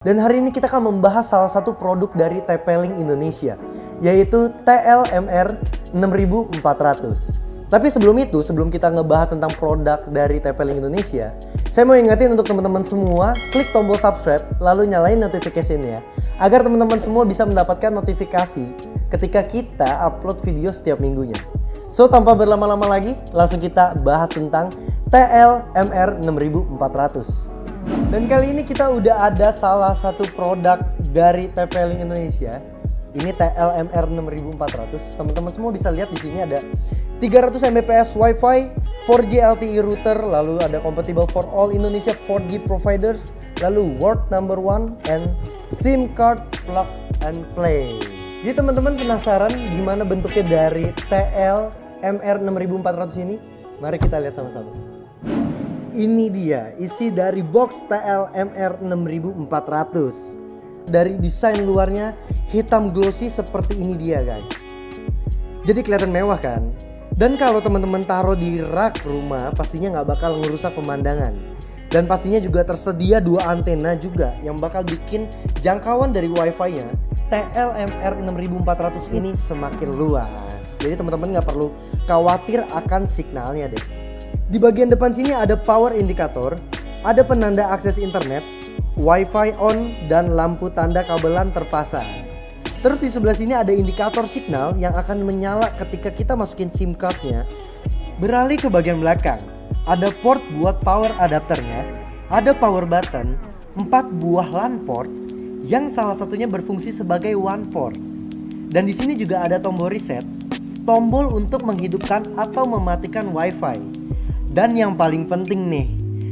Dan hari ini kita akan membahas salah satu produk dari TP-Link Indonesia, yaitu TLMR 6400. Tapi sebelum kita ngebahas tentang produk dari TP-Link Indonesia, saya mau ingetin untuk teman-teman semua, klik tombol subscribe, lalu nyalain notification-nya, agar teman-teman semua bisa mendapatkan notifikasi ketika kita upload video setiap minggunya. So, tanpa berlama-lama lagi, langsung kita bahas tentang TLMR 6400. Dan kali ini kita udah ada salah satu produk dari TP-Link Indonesia. Ini TLMR 6400. Teman-teman semua bisa lihat di sini ada 300 Mbps Wi-Fi, 4G LTE router, lalu ada compatible for all Indonesia 4G providers, lalu world number 1 and SIM card plug and play. Jadi teman-teman penasaran gimana bentuknya dari TLMR 6400 ini? Mari kita lihat sama-sama. Ini dia isi dari box TLMR 6400. Dari desain luarnya hitam glossy seperti ini dia guys. Jadi kelihatan mewah kan? Dan kalau teman-teman taruh di rak rumah pastinya nggak bakal ngerusak pemandangan. Dan pastinya juga tersedia dua antena juga yang bakal bikin jangkauan dari wifi-nya TLMR 6400 ini semakin luas. Jadi teman-teman nggak perlu khawatir akan signalnya deh. Di bagian depan sini ada power indikator, ada penanda akses internet, wifi on, dan lampu tanda kabelan terpasang. Terus di sebelah sini ada indikator signal yang akan menyala ketika kita masukin SIM cardnya. Beralih ke bagian belakang, ada port buat power adapternya, ada power button, 4 buah LAN port yang salah satunya berfungsi sebagai one port. Dan di sini juga ada tombol reset, tombol untuk menghidupkan atau mematikan wifi. Dan yang paling penting nih,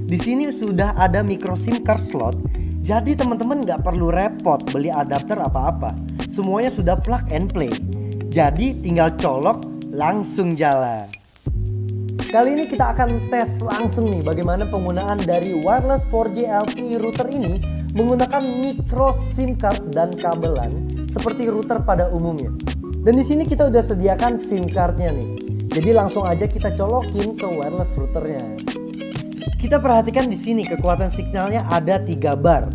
di sini sudah ada micro SIM card slot. Jadi teman-teman nggak perlu repot beli adapter apa-apa. Semuanya sudah plug and play. Jadi tinggal colok langsung jalan. Kali ini kita akan tes langsung nih bagaimana penggunaan dari wireless 4G LTE router ini menggunakan micro SIM card dan kabelan seperti router pada umumnya. Dan di sini kita udah sediakan SIM cardnya nih. Jadi langsung aja kita colokin ke wireless routernya. Kita perhatikan di sini kekuatan signalnya ada 3 bar.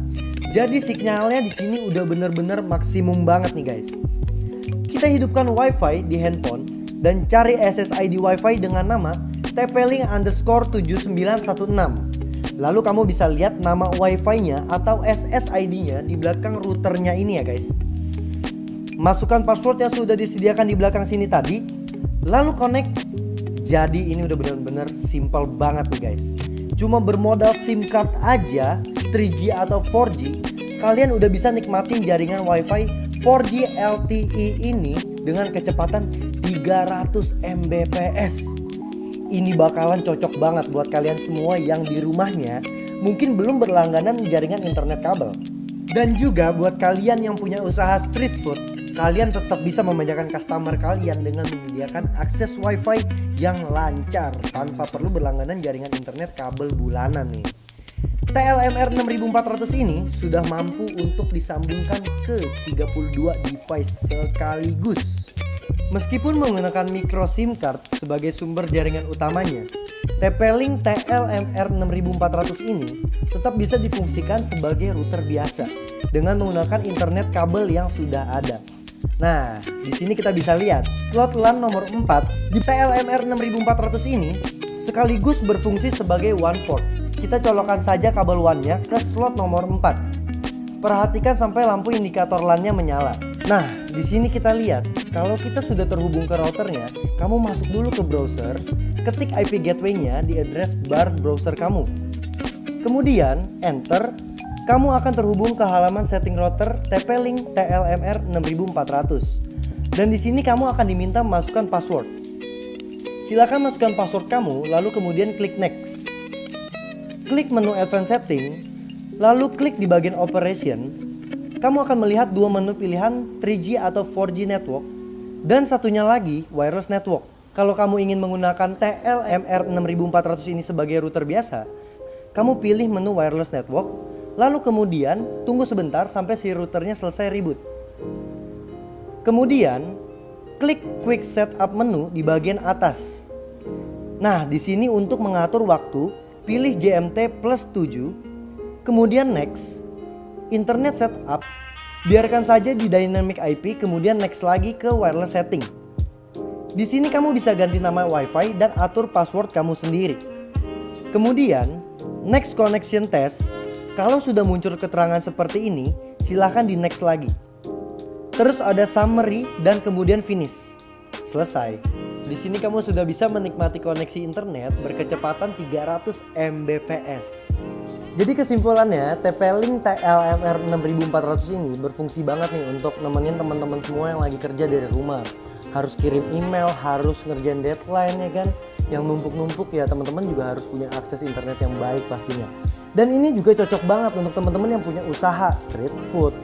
Jadi signalnya di sini udah bener-bener maksimum banget nih guys. Kita hidupkan wifi di handphone dan cari SSID wifi dengan nama TP-Link_7916. Lalu kamu bisa lihat nama wifi-nya atau SSID-nya di belakang routernya ini ya guys. Masukkan password yang sudah disediakan di belakang sini tadi. Lalu connect. Jadi ini udah bener-bener simple banget nih guys. Cuma bermodal SIM card aja 3G atau 4G, kalian udah bisa nikmatin jaringan wifi 4G LTE ini dengan kecepatan 300 Mbps. Ini bakalan cocok banget buat kalian semua yang di rumahnya mungkin belum berlangganan jaringan internet kabel. Dan juga buat kalian yang punya usaha street food, kalian tetap bisa memanjakan customer kalian dengan menyediakan akses wifi yang lancar tanpa perlu berlangganan jaringan internet kabel bulanan nih. TLMR 6400 ini sudah mampu untuk disambungkan ke 32 device sekaligus. Meskipun menggunakan micro SIM card sebagai sumber jaringan utamanya, TP-Link TLMR 6400 ini tetap bisa difungsikan sebagai router biasa dengan menggunakan internet kabel yang sudah ada. Nah, di sini kita bisa lihat slot LAN nomor 4 di TLMR 6400 ini sekaligus berfungsi sebagai one port. Kita colokkan saja kabel WAN-nya ke slot nomor 4. Perhatikan sampai lampu indikator LAN-nya menyala. Nah, di sini kita lihat kalau kita sudah terhubung ke routernya, kamu masuk dulu ke browser, ketik IP gateway-nya di address bar browser kamu. Kemudian enter. Kamu akan terhubung ke halaman setting router TP-Link TLMR 6400. Dan di sini kamu akan diminta memasukkan password. Silakan masukkan password kamu, lalu kemudian klik next. Klik menu advanced setting, lalu klik di bagian operation. Kamu akan melihat dua menu pilihan 3G atau 4G network dan satunya lagi wireless network. Kalau kamu ingin menggunakan TLMR 6400 ini sebagai router biasa, kamu pilih menu wireless network. Lalu kemudian tunggu sebentar sampai si routernya selesai reboot. Kemudian klik quick setup menu di bagian atas. Nah, di sini untuk mengatur waktu, pilih GMT +7, kemudian next. internet setup, biarkan saja di dynamic IP, kemudian next lagi ke wireless setting. Di sini kamu bisa ganti nama WiFi dan atur password kamu sendiri. Kemudian, next connection test. Kalau sudah muncul keterangan seperti ini, silahkan di next lagi. Terus ada summary dan kemudian finish. Selesai. Di sini kamu sudah bisa menikmati koneksi internet berkecepatan 300 Mbps. Jadi kesimpulannya, TP-Link TLMR 6400 ini berfungsi banget nih untuk nemenin teman-teman semua yang lagi kerja dari rumah. Harus kirim email, harus ngerjain deadline ya kan. Yang numpuk-numpuk ya teman-teman juga harus punya akses internet yang baik pastinya. Dan ini juga cocok banget untuk teman-teman yang punya usaha street food,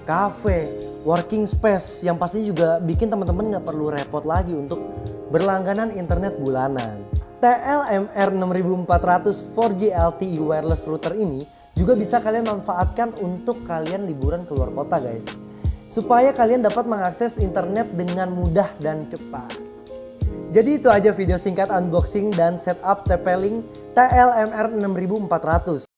cafe, working space yang pastinya juga bikin teman-teman nggak perlu repot lagi untuk berlangganan internet bulanan. TLMR 6400 4G LTE wireless router ini juga bisa kalian manfaatkan untuk kalian liburan keluar kota guys. Supaya kalian dapat mengakses internet dengan mudah dan cepat. Jadi itu aja video singkat unboxing dan setup TP-Link TLMR 6400.